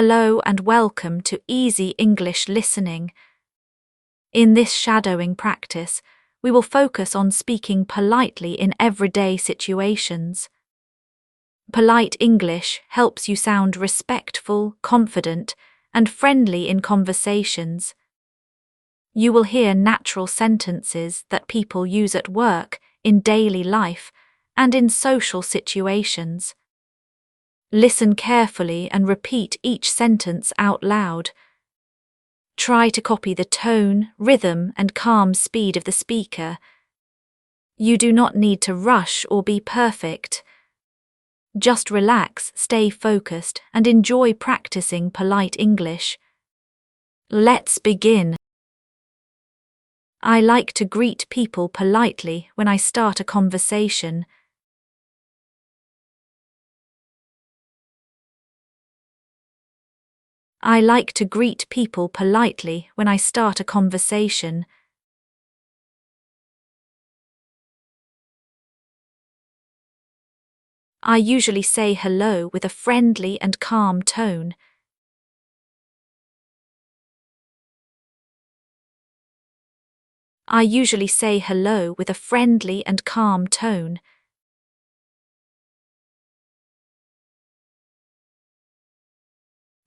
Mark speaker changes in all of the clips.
Speaker 1: Hello and welcome to Easy English Listening. In this shadowing practice, we will focus on speaking politely in everyday situations. Polite English helps you sound respectful, confident, and friendly in conversations. You will hear natural sentences that people use at work, in daily life, and in social situations. Listen carefully and repeat each sentence out loud. Try to copy the tone, rhythm, and calm speed of the speaker. You do not need to rush or be perfect. Just relax, stay focused, and enjoy practicing polite English. Let's begin. I like to greet people politely when I start a conversation. I like to greet people politely when I start a conversation. I usually say hello with a friendly and calm tone. I usually say hello with a friendly and calm tone.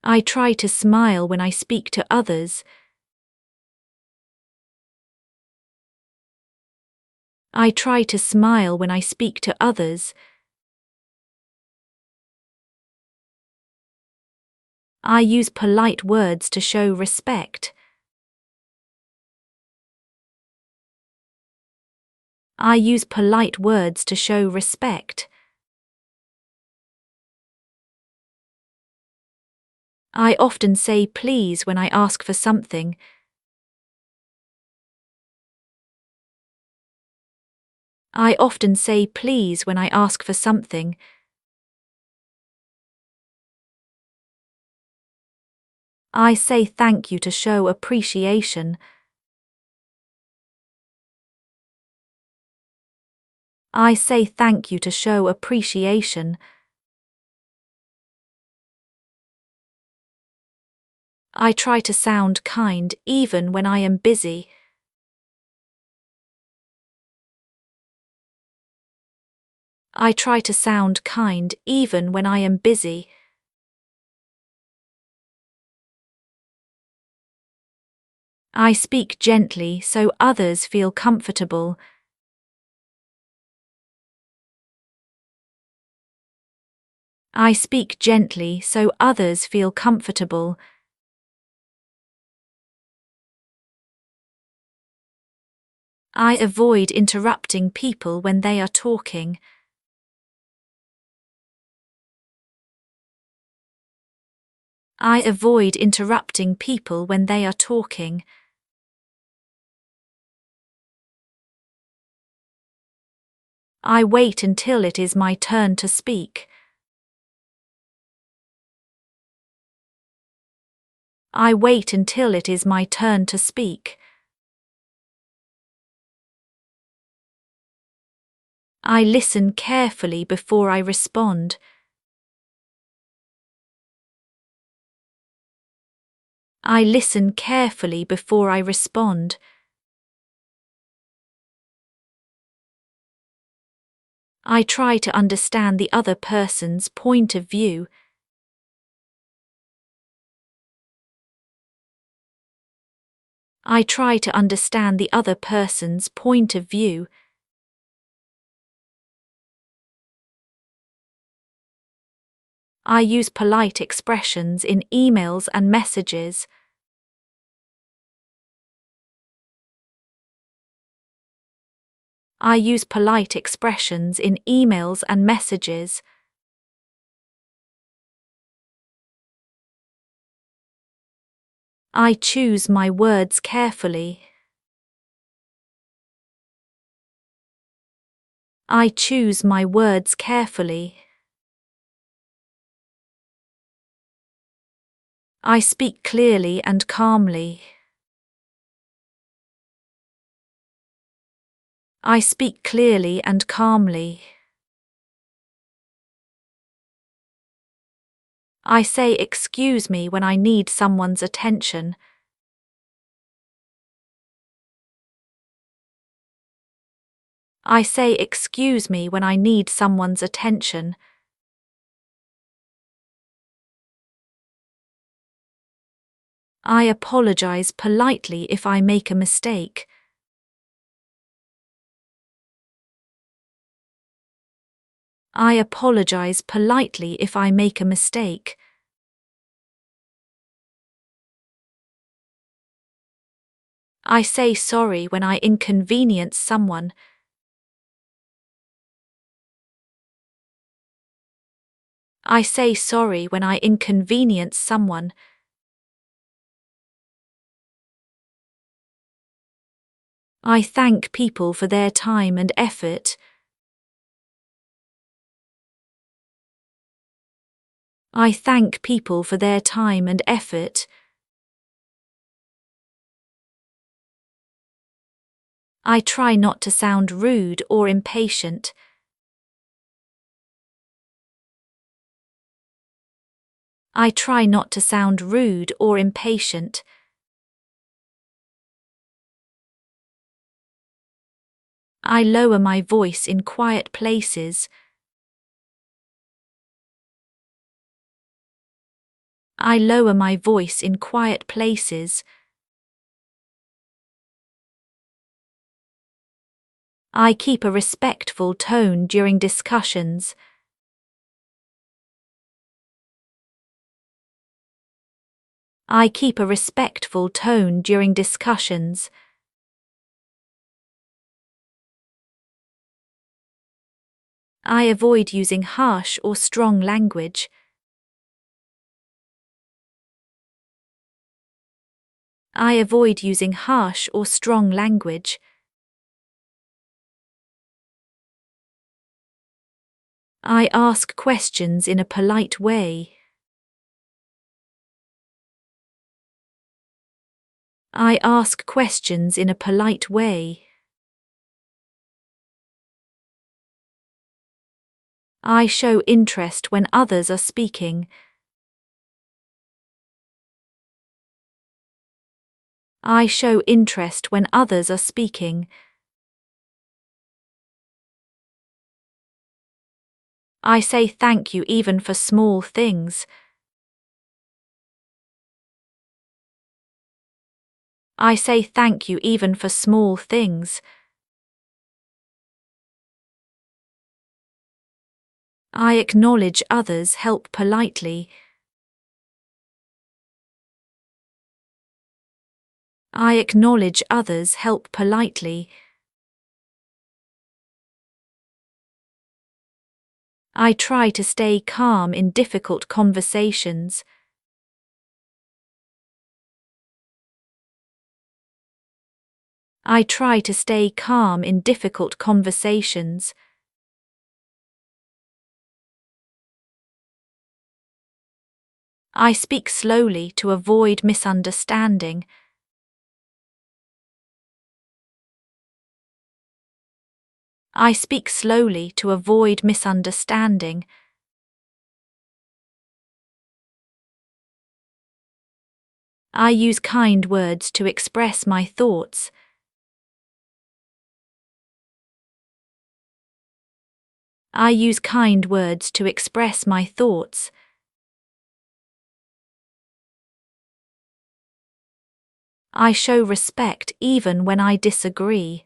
Speaker 1: I try to smile when I speak to others. I try to smile when I speak to others. I use polite words to show respect. I use polite words to show respect. I often say please when I ask for something. I often say please when I ask for something. I say thank you to show appreciation. I say thank you to show appreciation. I try to sound kind even when I am busy. I try to sound kind even when I am busy. I speak gently so others feel comfortable. I speak gently so others feel comfortable. I avoid interrupting people when they are talking. I avoid interrupting people when they are talking. I wait until it is my turn to speak. I wait until it is my turn to speak. I listen carefully before I respond. I listen carefully before I respond. I try to understand the other person's point of view. I try to understand the other person's point of view. I use polite expressions in emails and messages. I use polite expressions in emails and messages. I choose my words carefully. I choose my words carefully. I speak clearly and calmly. I speak clearly and calmly. I say excuse me when I need someone's attention. I say excuse me when I need someone's attention. I apologize politely if I make a mistake. I apologize politely if I make a mistake. I say sorry when I inconvenience someone. I say sorry when I inconvenience someone. I thank people for their time and effort. I thank people for their time and effort. I try not to sound rude or impatient. I try not to sound rude or impatient. I lower my voice in quiet places. I lower my voice in quiet places. I keep a respectful tone during discussions. I keep a respectful tone during discussions. I avoid using harsh or strong language. I avoid using harsh or strong language. I ask questions in a polite way. I ask questions in a polite way. I show interest when others are speaking. I show interest when others are speaking. I say thank you even for small things. I say thank you even for small things. I acknowledge others' help politely. I acknowledge others' help politely. I try to stay calm in difficult conversations. I try to stay calm in difficult conversations. I speak slowly to avoid misunderstanding. I speak slowly to avoid misunderstanding. I use kind words to express my thoughts. I use kind words to express my thoughts. I show respect even when I disagree.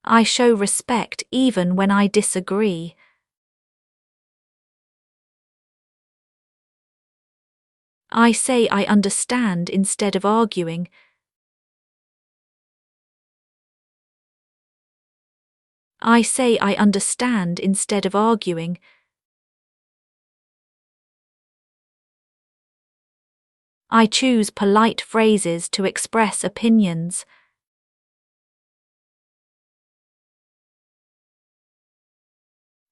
Speaker 1: I show respect even when I disagree. I say I understand instead of arguing. I say I understand instead of arguing. I choose polite phrases to express opinions.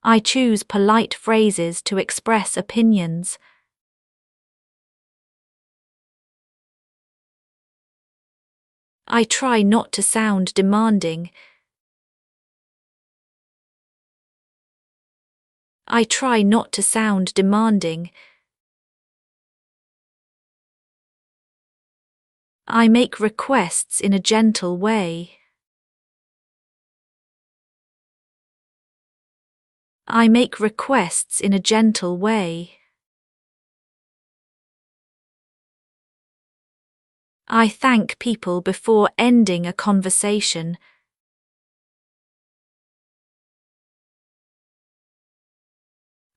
Speaker 1: I choose polite phrases to express opinions. I try not to sound demanding. I try not to sound demanding. I make requests in a gentle way. I make requests in a gentle way. I thank people before ending a conversation.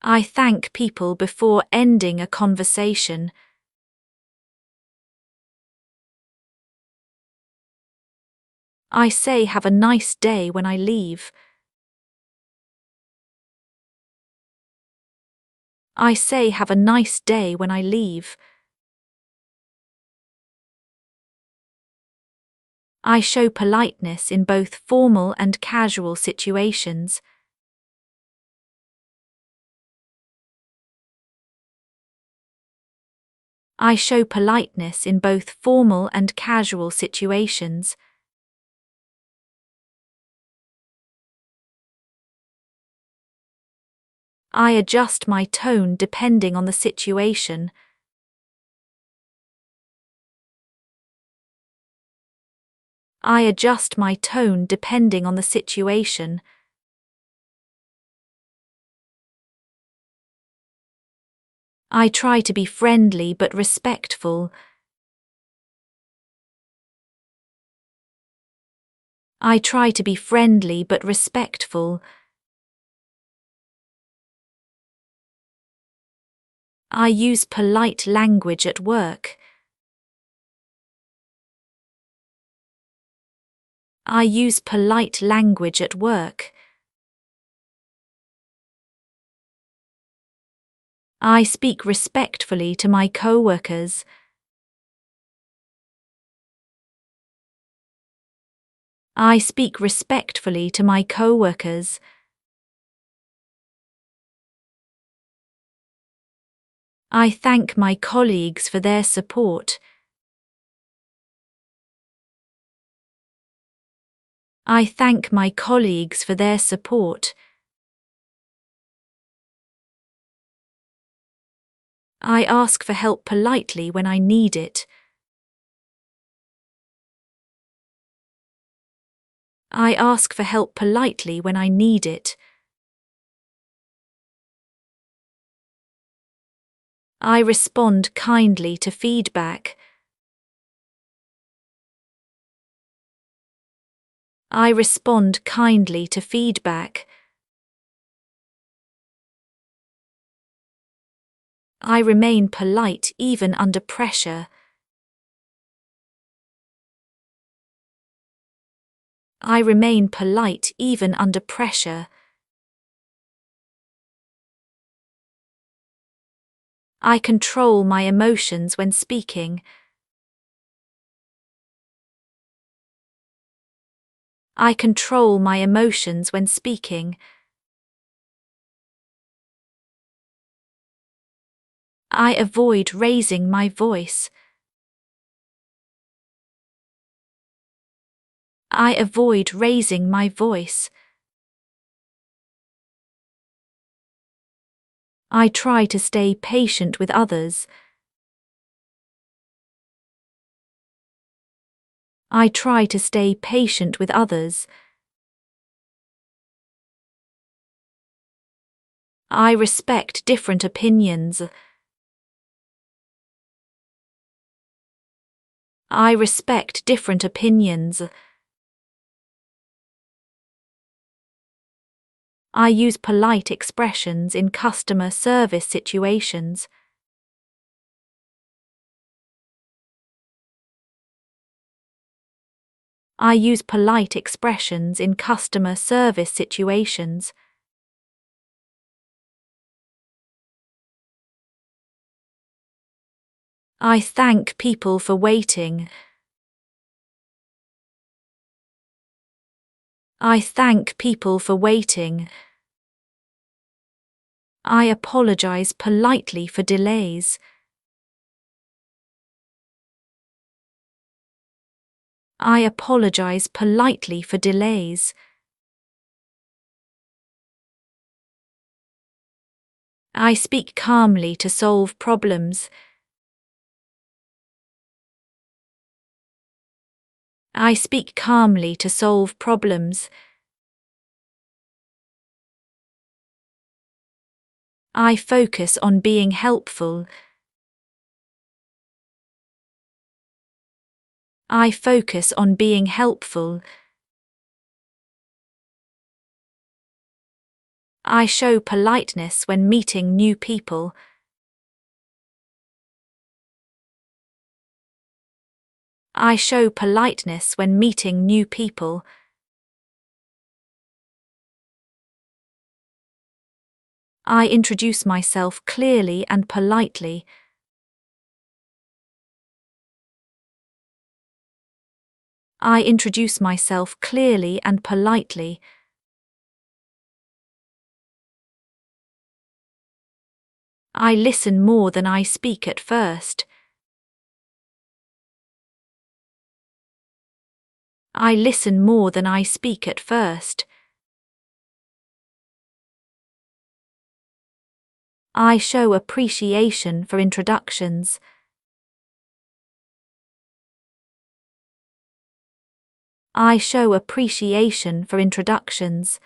Speaker 1: I thank people before ending a conversation. I say have a nice day when I leave. I say have a nice day when I leave. I show politeness in both formal and casual situations. I show politeness in both formal and casual situations. I adjust my tone depending on the situation. I adjust my tone depending on the situation. I try to be friendly but respectful. I try to be friendly but respectful. I use polite language at work. I use polite language at work. I speak respectfully to my co-workers. I speak respectfully to my co-workers. I thank my colleagues for their support. I thank my colleagues for their support. I ask for help politely when I need it. I ask for help politely when I need it. I respond kindly to feedback. I respond kindly to feedback. I remain polite even under pressure. I remain polite even under pressure. I control my emotions when speaking. I control my emotions when speaking. I avoid raising my voice. I avoid raising my voice. I try to stay patient with others. I try to stay patient with others. I respect different opinions. I respect different opinions. I use polite expressions in customer service situations. I use polite expressions in customer service situations. I thank people for waiting. I thank people for waiting. I apologize politely for delays. I apologize politely for delays. I speak calmly to solve problems. I speak calmly to solve problems. I focus on being helpful. I focus on being helpful. I show politeness when meeting new people. I show politeness when meeting new people. I introduce myself clearly and politely. I introduce myself clearly and politely. I listen more than I speak at first. I listen more than I speak at first. I show appreciation for introductions. I show appreciation for introductions.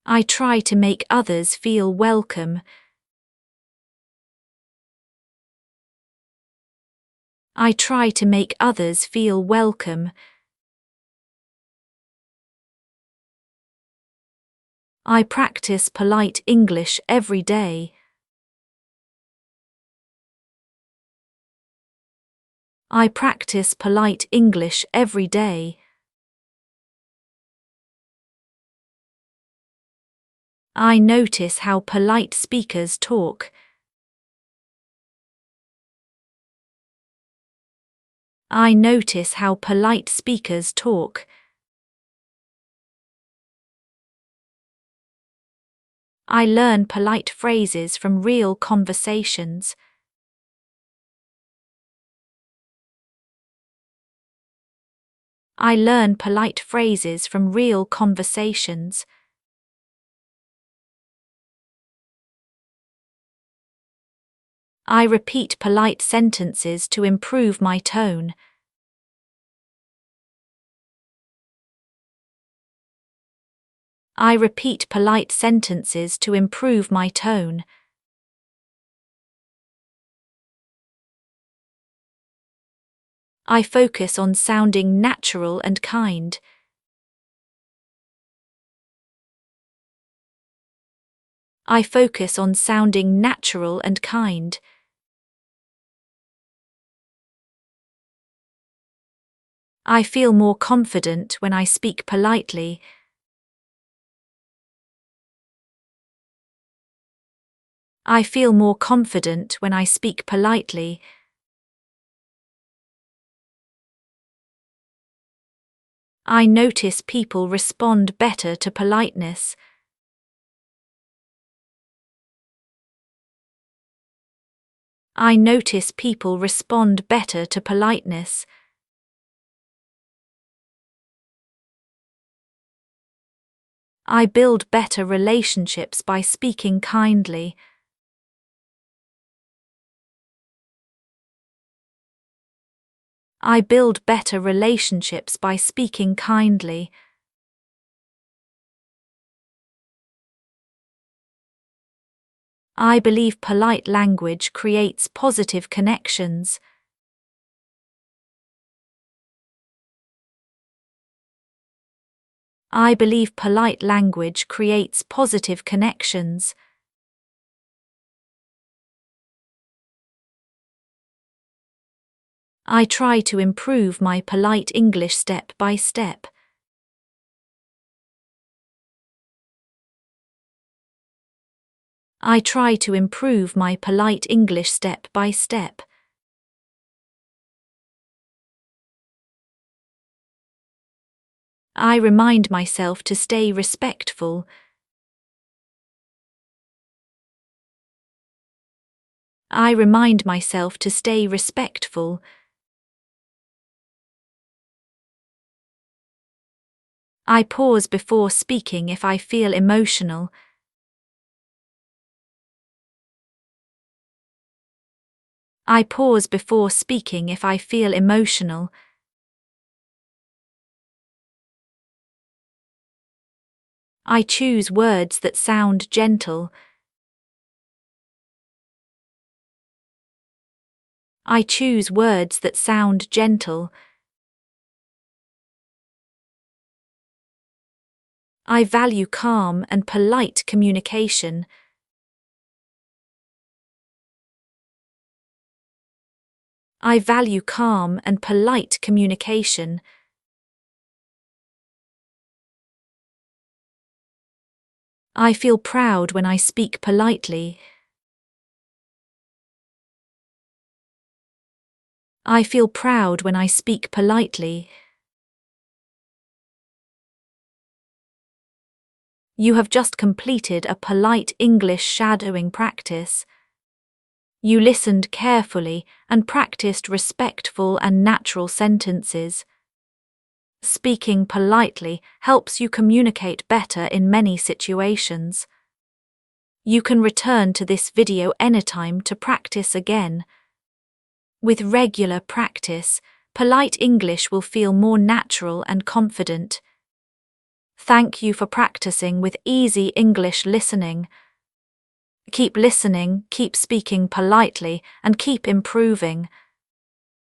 Speaker 1: I try to make others feel welcome. I try to make others feel welcome. I practice polite English every day. I practice polite English every day. I notice how polite speakers talk. I notice how polite speakers talk. I learn polite phrases from real conversations. I learn polite phrases from real conversations. I repeat polite sentences to improve my tone. I repeat polite sentences to improve my tone. I focus on sounding natural and kind. I focus on sounding natural and kind. I feel more confident when I speak politely. I feel more confident when I speak politely. I notice people respond better to politeness. I notice people respond better to politeness. I build better relationships by speaking kindly. I build better relationships by speaking kindly. I believe polite language creates positive connections. I believe polite language creates positive connections. I try to improve my polite English step by step. I try to improve my polite English step by step. I remind myself to stay respectful. I remind myself to stay respectful. I pause before speaking if I feel emotional. I pause before speaking if I feel emotional. I choose words that sound gentle. I choose words that sound gentle. I value calm and polite communication. I value calm and polite communication. I feel proud when I speak politely. I feel proud when I speak politely. You have just completed a polite English shadowing practice. You listened carefully and practiced respectful and natural sentences. Speaking politely helps you communicate better in many situations. You can return to this video anytime to practice again. With regular practice, polite English will feel more natural and confident. Thank you for practicing with easy English listening. Keep listening, keep speaking politely, and keep improving.